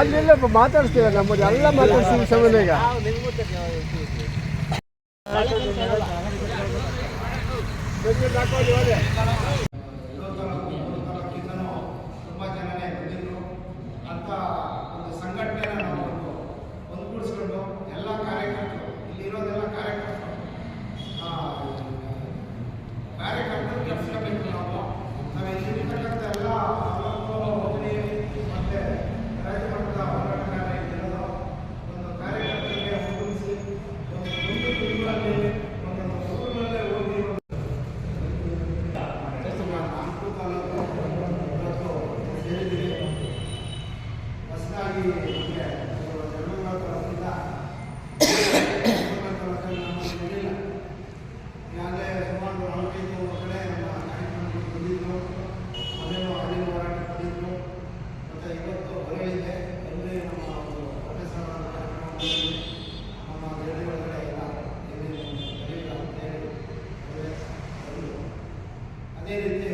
ಅಲ್ಲೆಲ್ಲ ಮಾತಾಡ್ತೀವಿ ನಮ್ಮದು ಎಲ್ಲ ಮಾತಾಡ್ತೀವಿ ಸಮಯ ಈಗ ತುಂಬ ಜನನೇ ಬಂದಿದ್ರು ಅಂತ ಒಂದು ಸಂಘಟನೆನ ನಾವು ಒಂದುಗೂಡಿಸ್ಕೊಂಡು ಎಲ್ಲ ಕಾರ್ಯಕರ್ತರು ಇಲ್ಲಿರೋದೆಲ್ಲ ಕಾರ್ಯಕರ್ತರು ಕೆಲಸಬೇಕು ನಾವು ಇಲ್ಲಿರ್ತಕ್ಕಂಥ ಎಲ್ಲ ಯೋಜನೆ ಮತ್ತು ರಾಜ್ಯ ಮಟ್ಟದ ಹೋರಾಟಗಾರ ಇರೋದು ಒಂದು ಕಾರ್ಯಕರ್ತರಿಗೆ ಒಗ್ಗೂಡಿಸಿ ಒಂದು ಮುಂದೆ ತಿಂಗಳಲ್ಲಿ ಒಂದೊಂದು ಊರಿನಲ್ಲೇ ಹೋಗಿ ನಾಲ್ಕು ತಾಲೂಕು ಸೇರಿದ್ದೀವಿ. ಹೊಸದಾಗಿ ನಮಗೆ ಜಗಳೂರಿನಿಂದ ಹೇಳಿಲ್ಲ ಈಗಾಗಲೇ ಸುಮಾರು 45 ಕಡೆ ನಮ್ಮ ಕಾರ್ಯಕ್ರಮಗಳು ಬಂದಿದ್ದರು. ಅಲ್ಲೇನೋ ಅಲ್ಲಿನ ಹೋರಾಟ ಬಂದಿದ್ದರು. ಮತ್ತು ಇವತ್ತು ಬರೆಯಿದೆ ಅಲ್ಲಿ ನಮ್ಮ ಒಂದು ಪ್ರೊಫೆಸರ್ ಕಾರ್ಯಕ್ರಮ ನಮ್ಮ ದೆಹಲಿ ಒಳಗಡೆ ಎಲ್ಲ ಬರೆಯಿಲ್ಲ ಅಂತ ಹೇಳಿ ಅದೇ ರೀತಿ